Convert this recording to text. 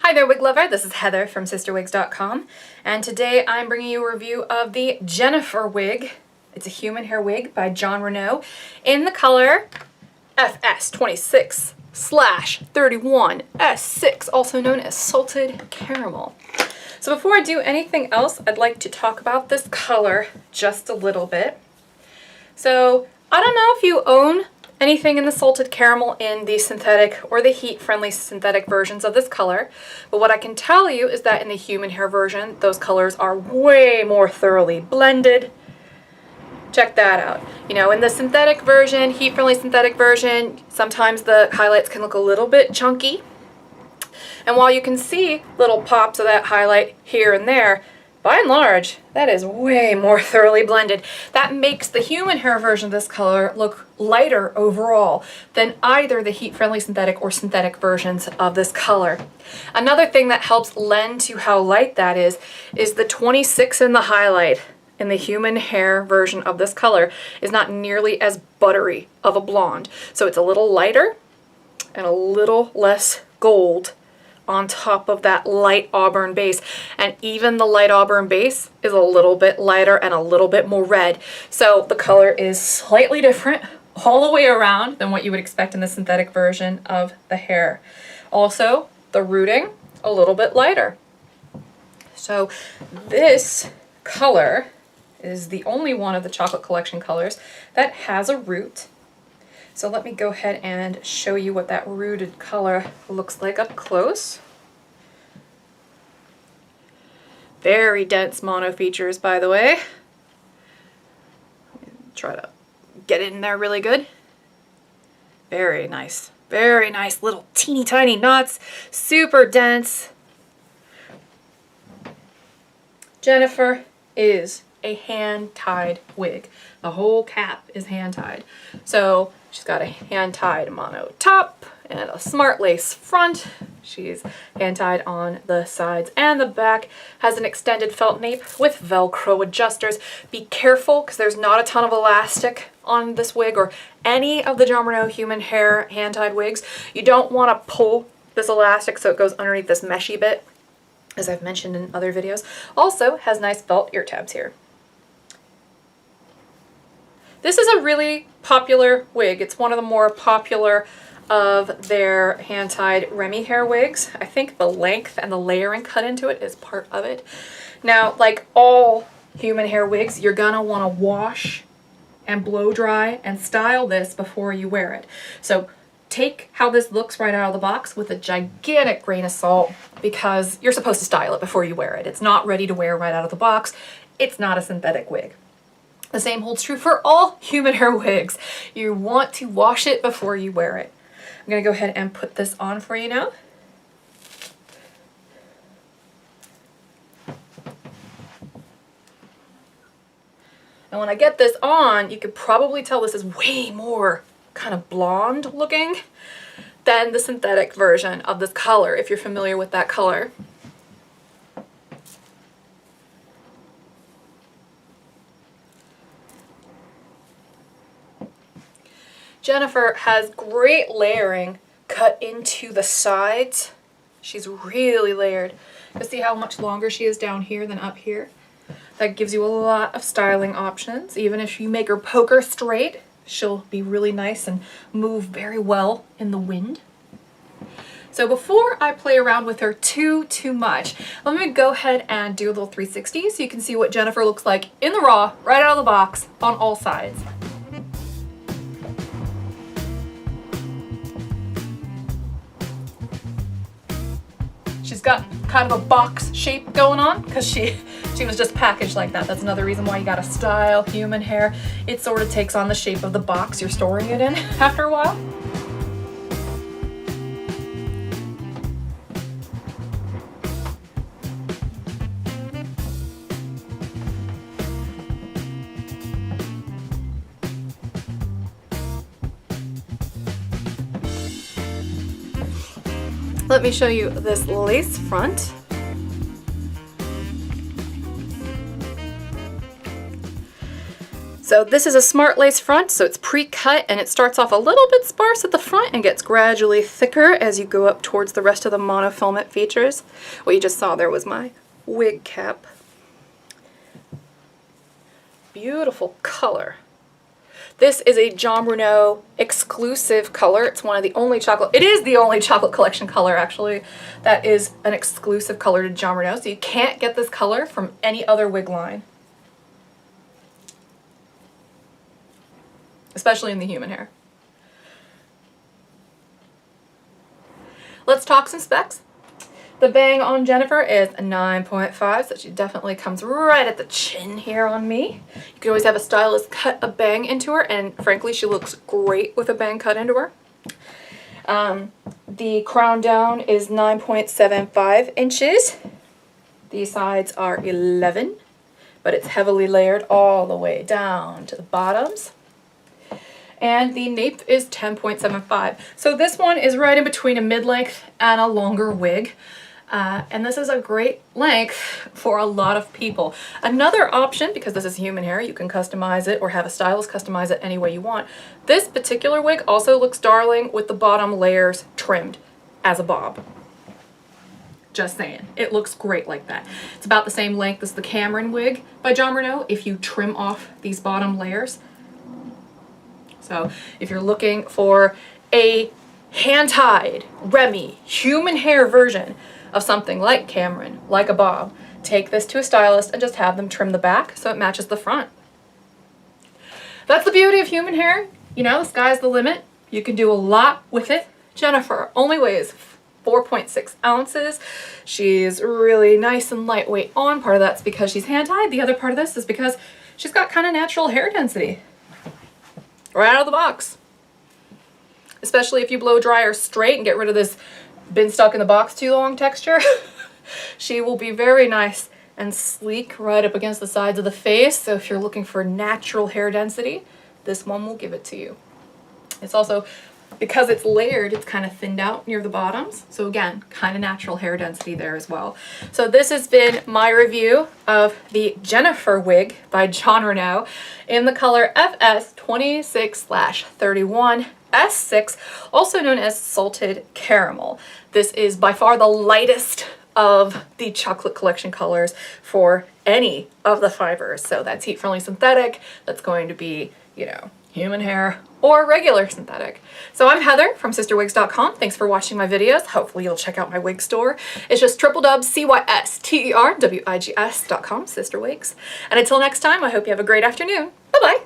Hi there, wig lover. This is Heather from CysterWigs.com, and today I'm bringing you a review of the Jennifer wig. It's a human hair wig by Jon Renau in the color FS26/31S6, also known as Salted Caramel. So before I do anything else, I'd like to talk about this color just a little bit. So I don't know if you own anything in the Salted Caramel in the synthetic or the heat-friendly synthetic versions of this color, but what I can tell you is that in the human hair version, those colors are way more thoroughly blended. Check that out. You know, in the synthetic version, heat-friendly synthetic version, sometimes the highlights can look a little bit chunky. And while you can see little pops of that highlight here and there, by and large, that is way more thoroughly blended. That makes the human hair version of this color look lighter overall than either the heat-friendly synthetic or synthetic versions of this color. Another thing that helps lend to how light that is the 26 in the highlight in the human hair version of this color is not nearly as buttery of a blonde. So it's a little lighter and a little less gold on top of that light auburn base, and even the light auburn base is a little bit lighter and a little bit more red. So the color is slightly different all the way around than what you would expect in the synthetic version of the hair. Also, the rooting a little bit lighter. So this color is the only one of the chocolate collection colors that has a root. So let me go ahead and show you what that rooted color looks like up close. Very dense mono features, by the way. Try to get it in there really good. Very nice little teeny tiny knots, super dense. Jennifer is a hand-tied wig. The whole cap is hand-tied. So she's got a hand-tied mono top and a smart lace front. She's hand-tied on the sides and the back. Has an extended felt nape with Velcro adjusters. Be careful because there's not a ton of elastic on this wig or any of the Jon Renau human hair hand-tied wigs. You don't want to pull this elastic so it goes underneath this meshy bit, as I've mentioned in other videos. Also has nice felt ear tabs here. This is a really popular wig. It's one of the more popular of their hand-tied Remy hair wigs. I think the length and the layering cut into it is part of it. Now, like all human hair wigs, you're gonna wanna wash and blow dry and style this before you wear it. So take how this looks right out of the box with a gigantic grain of salt, because you're supposed to style it before you wear it. It's not ready to wear right out of the box. It's not a synthetic wig. The same holds true for all human hair wigs. You want to wash it before you wear it. I'm gonna go ahead and put this on for you now. And when I get this on, you could probably tell this is way more kind of blonde looking than the synthetic version of this color, if you're familiar with that color. Jennifer has great layering cut into the sides. She's really layered. You see how much longer she is down here than up here? That gives you a lot of styling options. Even if you make her poker straight, she'll be really nice and move very well in the wind. So before I play around with her too much, let me go ahead and do a little 360 so you can see what Jennifer looks like in the raw, right out of the box, on all sides. She's got kind of a box shape going on because she was just packaged like that. That's another reason why you gotta style human hair. It sort of takes on the shape of the box you're storing it in after a while. Let me show you this lace front. So this is a smart lace front, so it's pre-cut and it starts off a little bit sparse at the front and gets gradually thicker as you go up towards the rest of the monofilament features. What you just saw there was my wig cap. Beautiful color. This is a Jon Renau exclusive color. It's one of the only chocolate, it is the only chocolate collection color actually, that is an exclusive color to Jon Renau. So you can't get this color from any other wig line. Especially in the human hair. Let's talk some specs. The bang on Jennifer is a 9.5, so she definitely comes right at the chin here on me. You can always have a stylist cut a bang into her, and frankly, she looks great with a bang cut into her. The crown down is 9.75 inches. The sides are 11, but it's heavily layered all the way down to the bottoms. And the nape is 10.75. So this one is right in between a mid-length and a longer wig. And this is a great length for a lot of people. Another option, because this is human hair, you can customize it or have a stylist customize it any way you want. This particular wig also looks darling with the bottom layers trimmed as a bob. Just saying, it looks great like that. It's about the same length as the Cameron wig by Jon Renau if you trim off these bottom layers. So if you're looking for a hand-tied, Remy, human hair version of something like Cameron, like a bob, take this to a stylist and just have them trim the back so it matches the front. That's the beauty of human hair. You know, the sky's the limit. You can do a lot with it. Jennifer only weighs 4.6 ounces. She's really nice and lightweight on. Part of that's because she's hand-tied. The other part of this is because she's got kind of natural hair density. Right out of the box. Especially if you blow dry her straight and get rid of this been stuck in the box too long texture. She will be very nice and sleek right up against the sides of the face. So if you're looking for natural hair density, this one will give it to you. It's also, because it's layered, it's kind of thinned out near the bottoms. So again, kind of natural hair density there as well. So this has been my review of the Jennifer wig by Jon Renau in the color FS26/31 S6, also known as Salted Caramel. This is by far the lightest of the chocolate collection colors for any of the fibers. So that's heat-friendly synthetic, that's going to be, you know, human hair or regular synthetic. So I'm Heather from CysterWigs.com. Thanks for watching my videos. Hopefully you'll check out my wig store. It's just www.cysterwigs.com, CysterWigs. And until next time, I hope you have a great afternoon. Bye-bye.